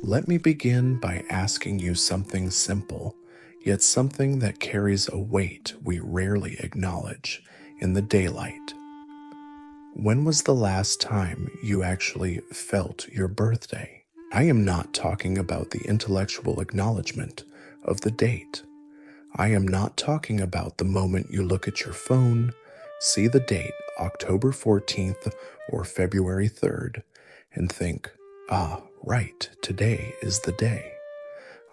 Let me begin by asking you something simple, yet something that carries a weight we rarely acknowledge in the daylight. When was the last time you actually felt your birthday? I am not talking about the intellectual acknowledgement of the date. I am not talking about the moment you look at your phone, see the date, October 14th or February 3rd, and think, right, today is the day.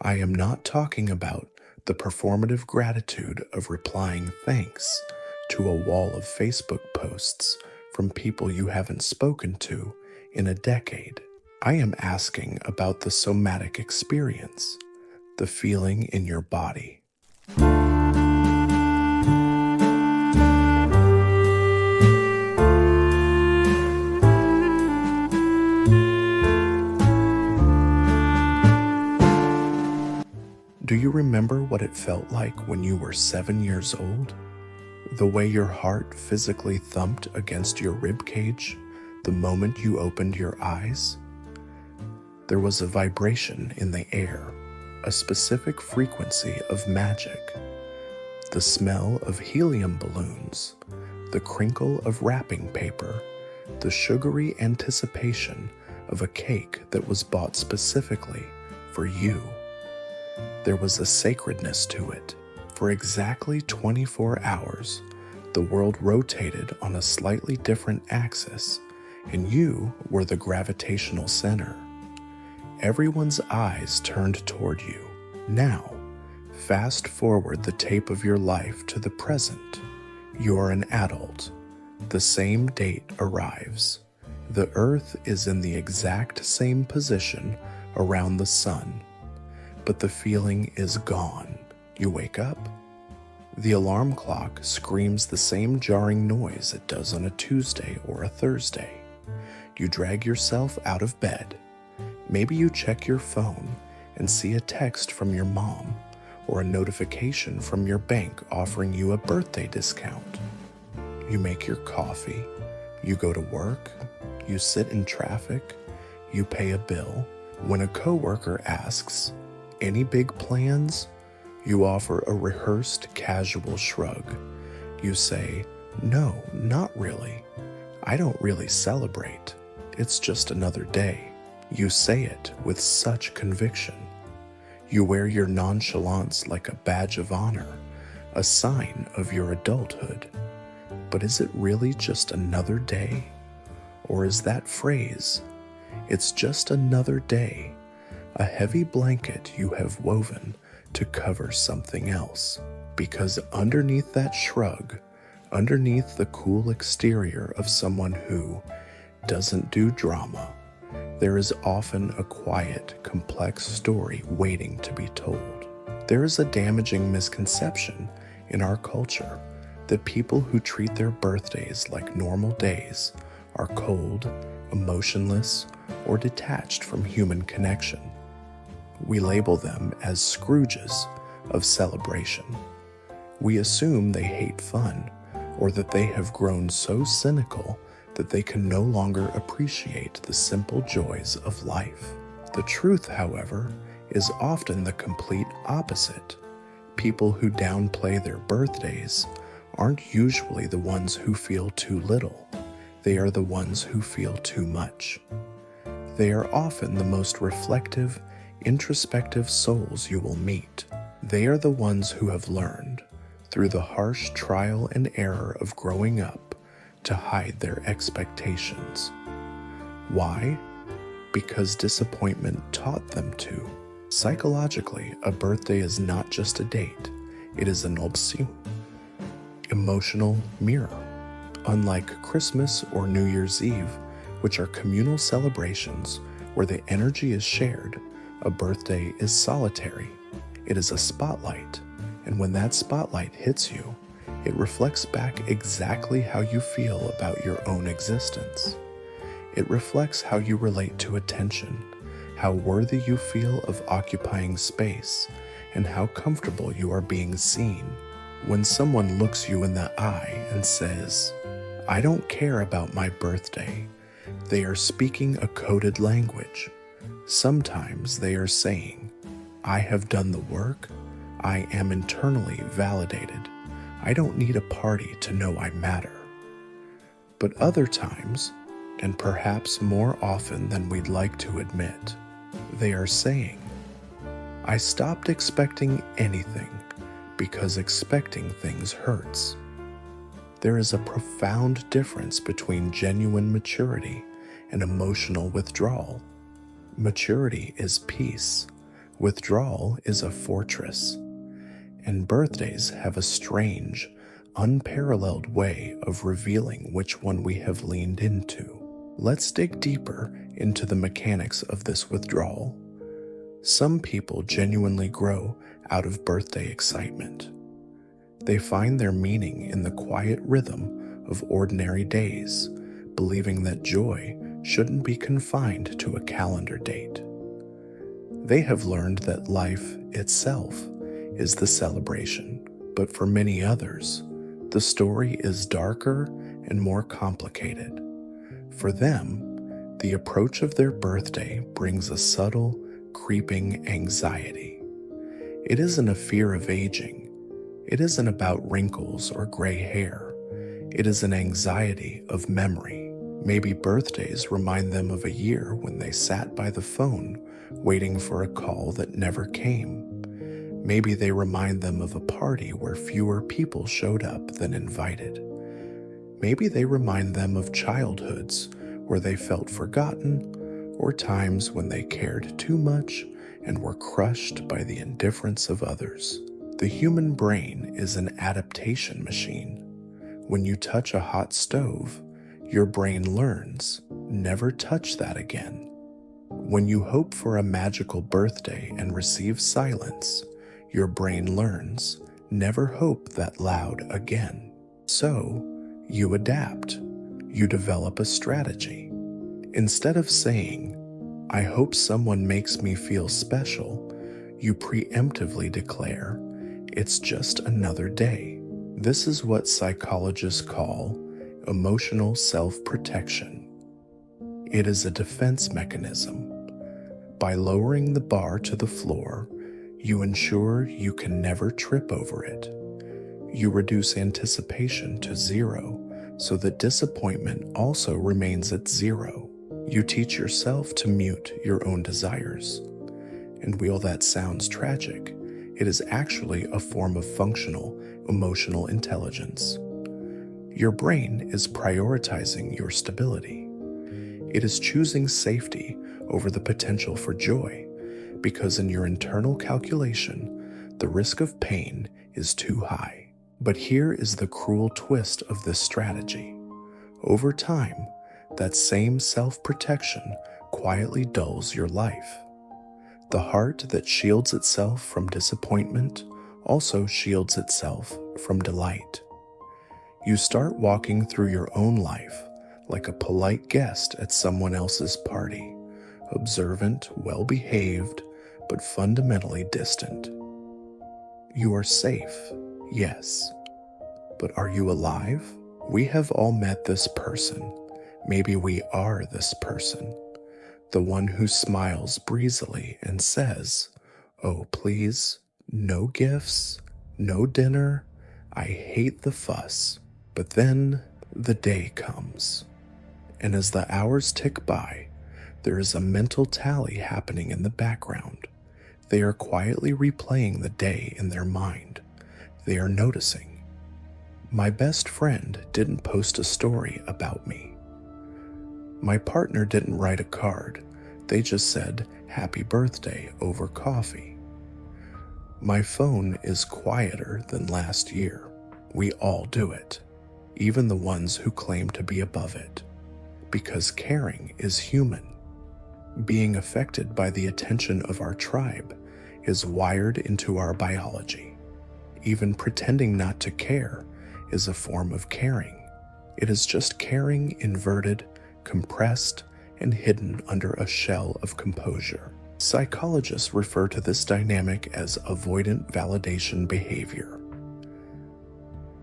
I am not talking about the performative gratitude of replying thanks to a wall of Facebook posts from people you haven't spoken to in a decade. I am asking about the somatic experience, the feeling in your body. Do you remember what it felt like when you were 7 years old? The way your heart physically thumped against your rib cage the moment you opened your eyes? There was a vibration in the air, a specific frequency of magic. The smell of helium balloons, the crinkle of wrapping paper, the sugary anticipation of a cake that was bought specifically for you. There was a sacredness to it. For exactly 24 hours, the world rotated on a slightly different axis, and you were the gravitational center. Everyone's eyes turned toward you. Now, fast forward the tape of your life to the present. You're an adult. The same date arrives. The Earth is in the exact same position around the sun. But the feeling is gone. You wake up. The alarm clock screams the same jarring noise it does on a Tuesday or a Thursday. You drag yourself out of bed. Maybe you check your phone and see a text from your mom or a notification from your bank offering you a birthday discount. You make your coffee. You go to work. You sit in traffic. You pay a bill. When a coworker asks, "Any big plans?" you offer a rehearsed, casual shrug. You say, "No, not really. I don't really celebrate. It's just another day." You say it with such conviction. You wear your nonchalance like a badge of honor, a sign of your adulthood. But is it really just another day? Or is that phrase, "It's just another day," a heavy blanket you have woven to cover something else? Because underneath that shrug, underneath the cool exterior of someone who doesn't do drama, there is often a quiet, complex story waiting to be told. There is a damaging misconception in our culture that people who treat their birthdays like normal days are cold, emotionless, or detached from human connection. We label them as Scrooges of celebration. We assume they hate fun, or that they have grown so cynical that they can no longer appreciate the simple joys of life. The truth, however, is often the complete opposite. People who downplay their birthdays aren't usually the ones who feel too little. They are the ones who feel too much. They are often the most reflective, introspective souls you will meet. They are the ones who have learned, through the harsh trial and error of growing up, to hide their expectations. Why? Because disappointment taught them to. Psychologically, a birthday is not just a date. It is an emotional mirror. Unlike Christmas or New Year's Eve, which are communal celebrations where the energy is shared, a birthday is solitary. It is a spotlight, and when that spotlight hits you, it reflects back exactly how you feel about your own existence. It reflects how you relate to attention, how worthy you feel of occupying space, and how comfortable you are being seen. When someone looks you in the eye and says, "I don't care about my birthday," they are speaking a coded language. Sometimes they are saying, I have done the work, I am internally validated, I don't need a party to know I matter. But other times, and perhaps more often than we'd like to admit, they are saying, I stopped expecting anything because expecting things hurts. There is a profound difference between genuine maturity and emotional withdrawal. Maturity is peace, withdrawal is a fortress, and birthdays have a strange, unparalleled way of revealing which one we have leaned into. Let's dig deeper into the mechanics of this withdrawal. Some people genuinely grow out of birthday excitement. They find their meaning in the quiet rhythm of ordinary days, believing that joy shouldn't be confined to a calendar date. They have learned that life itself is the celebration, but for many others, the story is darker and more complicated. For them, the approach of their birthday brings a subtle, creeping anxiety. It isn't a fear of aging. It isn't about wrinkles or gray hair. It is an anxiety of memory. Maybe birthdays remind them of a year when they sat by the phone waiting for a call that never came. Maybe they remind them of a party where fewer people showed up than invited. Maybe they remind them of childhoods where they felt forgotten, or times when they cared too much and were crushed by the indifference of others. The human brain is an adaptation machine. When you touch a hot stove, your brain learns, never touch that again. When you hope for a magical birthday and receive silence, your brain learns, never hope that loud again. So, you adapt. You develop a strategy. Instead of saying, I hope someone makes me feel special, you preemptively declare, it's just another day. This is what psychologists call emotional self-protection. It is a defense mechanism. By lowering the bar to the floor, you ensure you can never trip over it. You reduce anticipation to zero so that disappointment also remains at zero. You teach yourself to mute your own desires. And while that sounds tragic, it is actually a form of functional emotional intelligence. Your brain is prioritizing your stability. It is choosing safety over the potential for joy, because in your internal calculation, the risk of pain is too high. But here is the cruel twist of this strategy. Over time, that same self-protection quietly dulls your life. The heart that shields itself from disappointment also shields itself from delight. You start walking through your own life like a polite guest at someone else's party, observant, well-behaved, but fundamentally distant. You are safe, yes. But are you alive? We have all met this person. Maybe we are this person. The one who smiles breezily and says, oh, please, no gifts, no dinner, I hate the fuss. But then the day comes, and as the hours tick by, there is a mental tally happening in the background. They are quietly replaying the day in their mind. They are noticing, my best friend didn't post a story about me. My partner didn't write a card. They just said, happy birthday over coffee. My phone is quieter than last year. We all do it. Even the ones who claim to be above it, because caring is human. Being affected by the attention of our tribe is wired into our biology. Even pretending not to care is a form of caring. It is just caring inverted, compressed, and hidden under a shell of composure. Psychologists refer to this dynamic as avoidant validation behavior.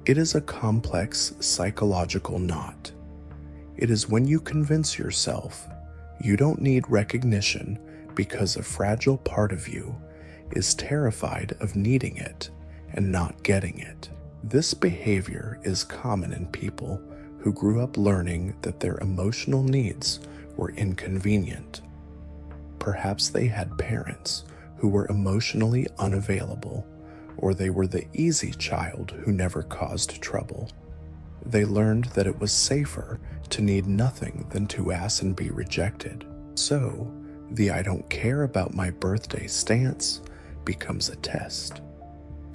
It is a complex psychological knot. It is when you convince yourself you don't need recognition because a fragile part of you is terrified of needing it and not getting it. This behavior is common in people who grew up learning that their emotional needs were inconvenient. Perhaps they had parents who were emotionally unavailable, or they were the easy child who never caused trouble. They learned that it was safer to need nothing than to ask and be rejected. So, the "I don't care about my birthday" stance becomes a test.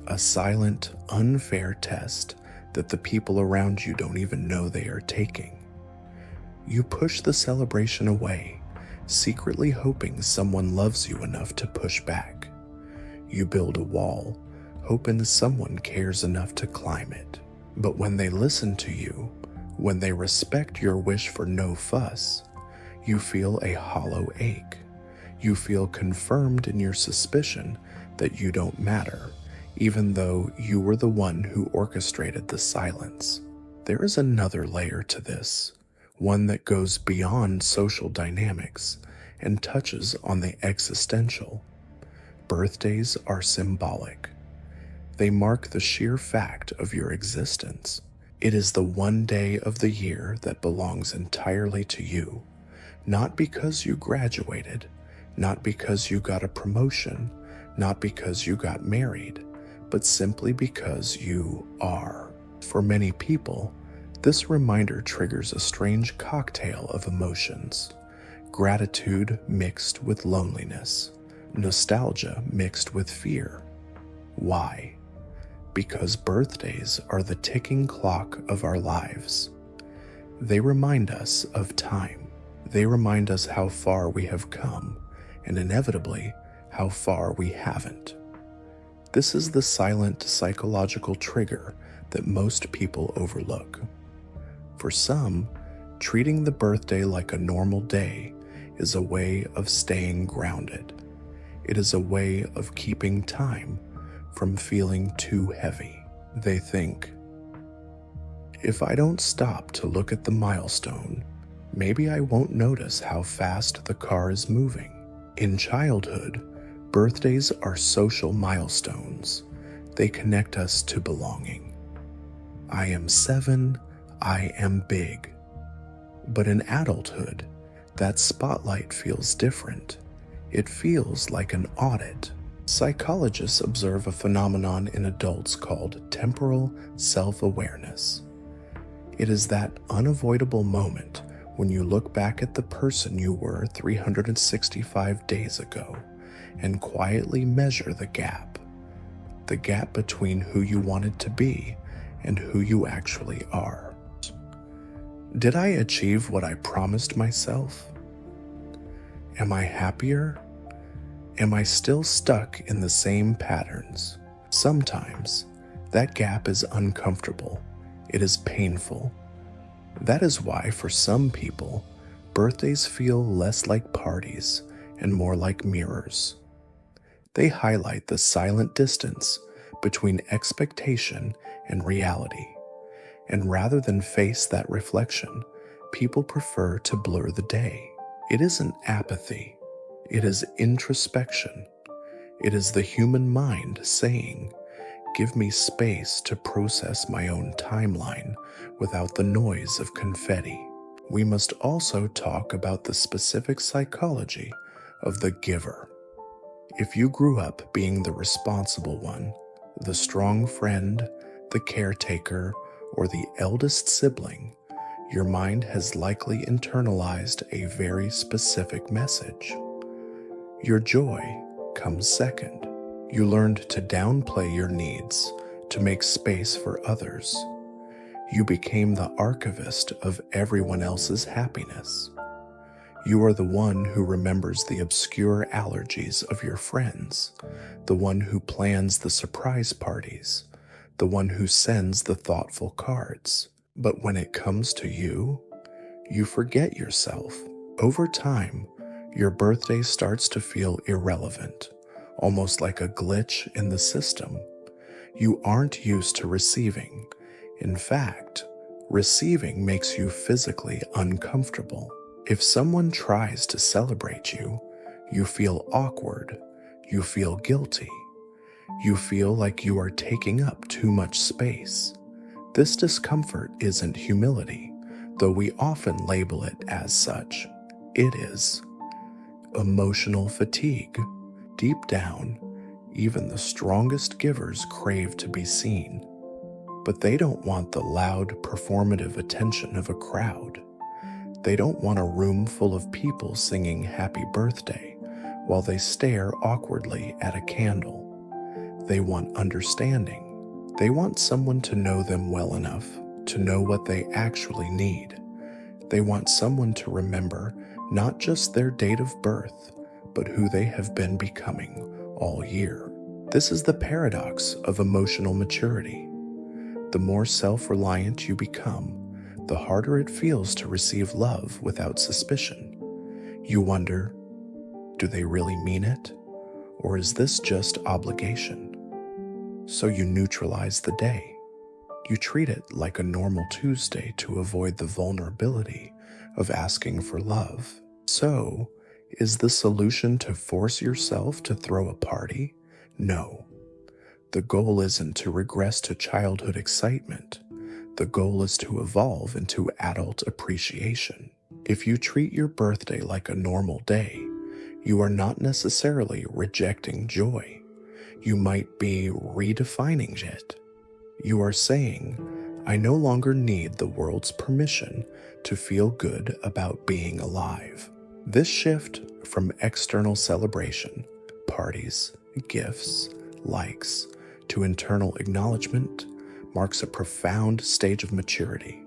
A silent, unfair test that the people around you don't even know they are taking. You push the celebration away, secretly hoping someone loves you enough to push back. You build a wall, hoping someone cares enough to climb it. But when they listen to you, when they respect your wish for no fuss, you feel a hollow ache. You feel confirmed in your suspicion that you don't matter, even though you were the one who orchestrated the silence. There is another layer to this, one that goes beyond social dynamics and touches on the existential. Birthdays are symbolic. They mark the sheer fact of your existence. It is the one day of the year that belongs entirely to you, not because you graduated, not because you got a promotion, not because you got married, but simply because you are. For many people, this reminder triggers a strange cocktail of emotions: gratitude mixed with loneliness, nostalgia mixed with fear. Why? Because birthdays are the ticking clock of our lives. They remind us of time. They remind us how far we have come, and inevitably, how far we haven't. This is the silent psychological trigger that most people overlook. For some, treating the birthday like a normal day is a way of staying grounded. It is a way of keeping time from feeling too heavy. They think, if I don't stop to look at the milestone, maybe I won't notice how fast the car is moving. In childhood, birthdays are social milestones. They connect us to belonging. I am 7, I am big. But in adulthood, that spotlight feels different. It feels like an audit. Psychologists observe a phenomenon in adults called temporal self-awareness. It is that unavoidable moment when you look back at the person you were 365 days ago and quietly measure the gap between who you wanted to be and who you actually are. Did I achieve what I promised myself? Am I happier? Am I still stuck in the same patterns? Sometimes, that gap is uncomfortable. It is painful. That is why, for some people, birthdays feel less like parties and more like mirrors. They highlight the silent distance between expectation and reality. And rather than face that reflection, people prefer to blur the day. It isn't apathy. It is introspection. It is the human mind saying, give me space to process my own timeline without the noise of confetti. We must also talk about the specific psychology of the giver. If you grew up being the responsible one, the strong friend, the caretaker, or the eldest sibling, your mind has likely internalized a very specific message. Your joy comes second. You learned to downplay your needs to make space for others. You became the archivist of everyone else's happiness. You are the one who remembers the obscure allergies of your friends, the one who plans the surprise parties, the one who sends the thoughtful cards. But when it comes to you, you forget yourself. Over time, your birthday starts to feel irrelevant, almost like a glitch in the system. You aren't used to receiving. In fact, receiving makes you physically uncomfortable. If someone tries to celebrate you, You feel awkward. You feel guilty. You feel like you are taking up too much space. This discomfort isn't humility, though we often label it as such. It is emotional fatigue. Deep down, even the strongest givers crave to be seen. But they don't want the loud, performative attention of a crowd. They don't want a room full of people singing happy birthday while they stare awkwardly at a candle. They want understanding. They want someone to know them well enough to know what they actually need. They want someone to remember not just their date of birth, but who they have been becoming all year. This is the paradox of emotional maturity. The more self-reliant you become, the harder it feels to receive love without suspicion. You wonder, do they really mean it? Or is this just obligation? So you neutralize the day. You treat it like a normal Tuesday to avoid the vulnerability of asking for love. So, is the solution to force yourself to throw a party? No. The goal isn't to regress to childhood excitement. The goal is to evolve into adult appreciation. If you treat your birthday like a normal day, you are not necessarily rejecting joy. You might be redefining it. You are saying, I no longer need the world's permission to feel good about being alive. This shift from external celebration, parties, gifts, likes, to internal acknowledgement marks a profound stage of maturity.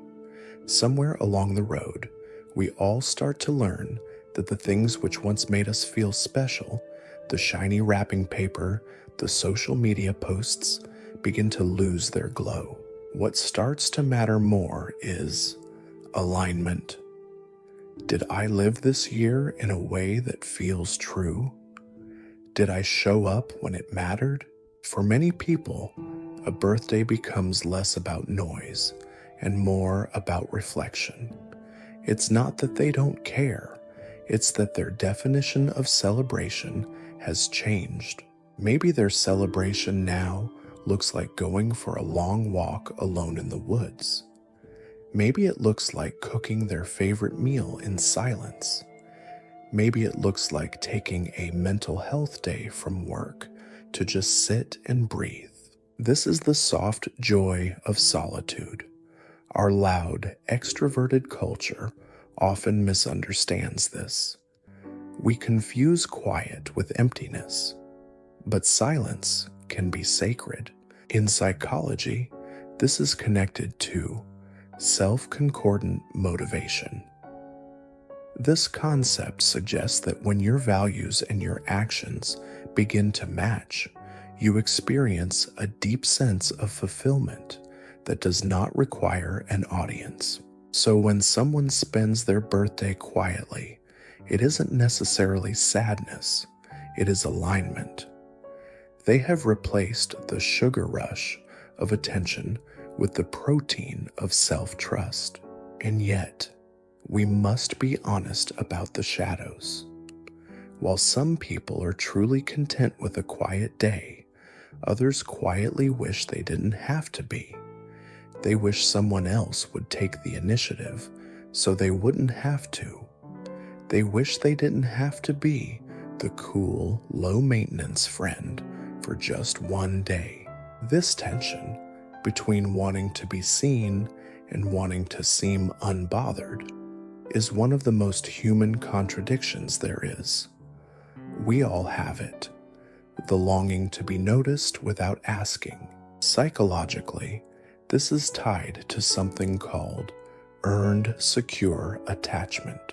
Somewhere along the road, we all start to learn that the things which once made us feel special, the shiny wrapping paper, the social media posts, begin to lose their glow. What starts to matter more is alignment. Did I live this year in a way that feels true? Did I show up when it mattered? For many people, a birthday becomes less about noise and more about reflection. It's not that they don't care, it's that their definition of celebration has changed. Maybe their celebration now looks like going for a long walk alone in the woods. Maybe it looks like cooking their favorite meal in silence. Maybe it looks like taking a mental health day from work to just sit and breathe. This is the soft joy of solitude. Our loud, extroverted culture often misunderstands this. We confuse quiet with emptiness, but silence can be sacred. In psychology, this is connected to self-concordant motivation. This concept suggests that when your values and your actions begin to match, you experience a deep sense of fulfillment that does not require an audience. So when someone spends their birthday quietly, it isn't necessarily sadness, it is alignment. They have replaced the sugar rush of attention with the protein of self-trust. And yet, we must be honest about the shadows. While some people are truly content with a quiet day, others quietly wish they didn't have to be. They wish someone else would take the initiative so they wouldn't have to. They wish they didn't have to be the cool, low-maintenance friend for just one day. This tension between wanting to be seen and wanting to seem unbothered is one of the most human contradictions there is. We all have it. The longing to be noticed without asking. Psychologically, this is tied to something called earned secure attachment.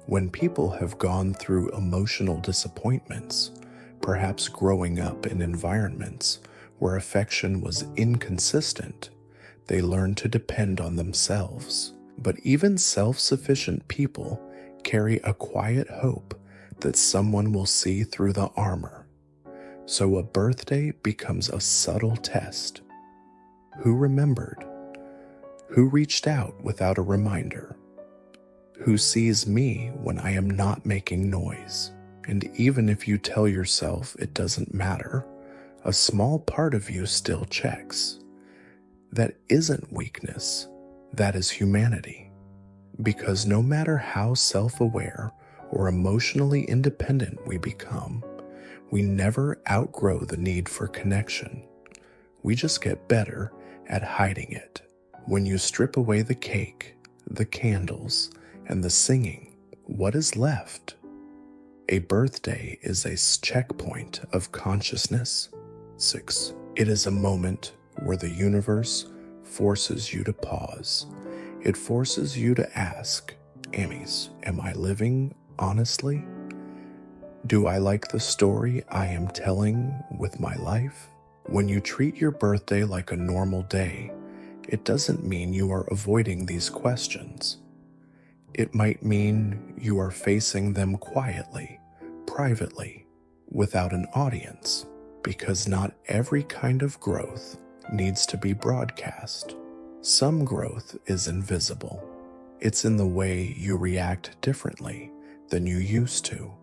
When people have gone through emotional disappointments, perhaps growing up in environments where affection was inconsistent, they learn to depend on themselves. But even self-sufficient people carry a quiet hope that someone will see through the armor. So a birthday becomes a subtle test. Who remembered? Who reached out without a reminder? Who sees me when I am not making noise? And even if you tell yourself it doesn't matter, a small part of you still checks. That isn't weakness, that is humanity. Because no matter how self-aware or emotionally independent we become, we never outgrow the need for connection. We just get better at hiding it. When you strip away the cake, the candles, and the singing, what is left? A birthday is a checkpoint of consciousness. 6. It is a moment where the universe forces you to pause. It forces you to ask, Ammies, am I living honestly? Do I like the story I am telling with my life? When you treat your birthday like a normal day, it doesn't mean you are avoiding these questions. It might mean you are facing them quietly, privately, without an audience, because not every kind of growth needs to be broadcast. Some growth is invisible. It's in the way you react differently than you used to.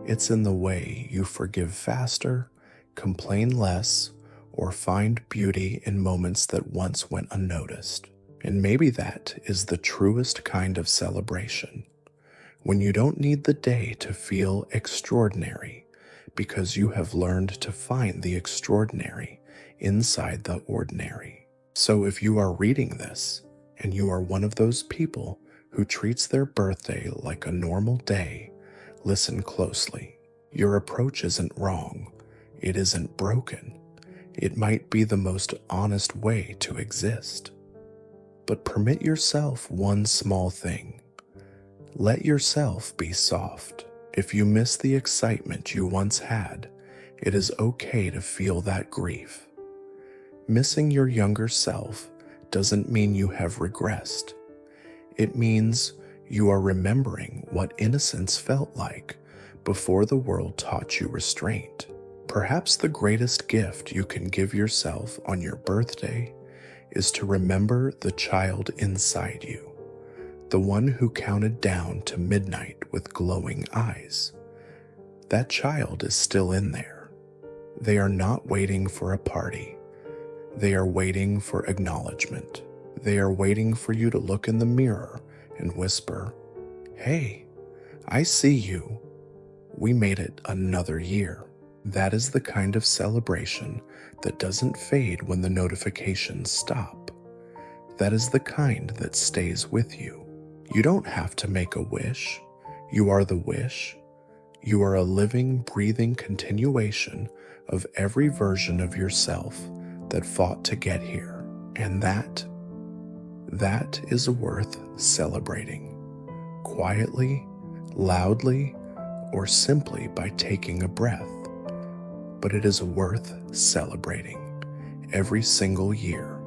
It's in the way you forgive faster, complain less, or find beauty in moments that once went unnoticed. And maybe that is the truest kind of celebration, when you don't need the day to feel extraordinary because you have learned to find the extraordinary inside the ordinary. So if you are reading this and you are one of those people who treats their birthday like a normal day, listen closely. Your approach isn't wrong. It isn't broken. It might be the most honest way to exist. But permit yourself one small thing. Let yourself be soft. If you miss the excitement you once had, it is okay to feel that grief. Missing your younger self doesn't mean you have regressed. It means you are remembering what innocence felt like before the world taught you restraint. Perhaps the greatest gift you can give yourself on your birthday is to remember the child inside you, the one who counted down to midnight with glowing eyes. That child is still in there. They are not waiting for a party. They are waiting for acknowledgement. They are waiting for you to look in the mirror and whisper, "Hey, I see you. We made it another year." That is the kind of celebration that doesn't fade when the notifications stop. That is the kind that stays with you. You don't have to make a wish. You are the wish. You are a living, breathing continuation of every version of yourself that fought to get here. And that is worth celebrating. Quietly, loudly, or simply by taking a breath. But it is worth celebrating every single year.